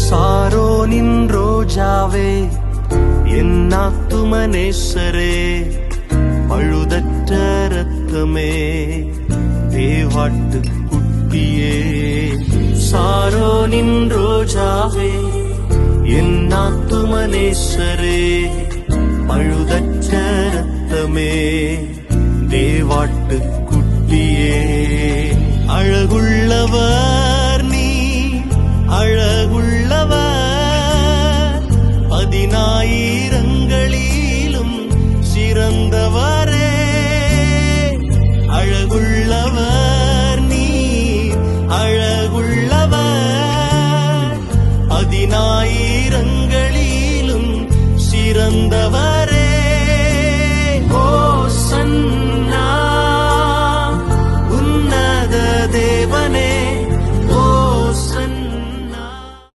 சாரோனின் ரோஜாவே என் ஆத்துமனேசரே பழுதற்ற ரத்தமே தேவாட்டு குட்டியே சாரோனின் ரோஜாவே என் ஆத்துமனேசரே பழுதற்ற ரத்தமே தேவாட்டு குட்டியே அழகுள்ளவர் நீ அழகு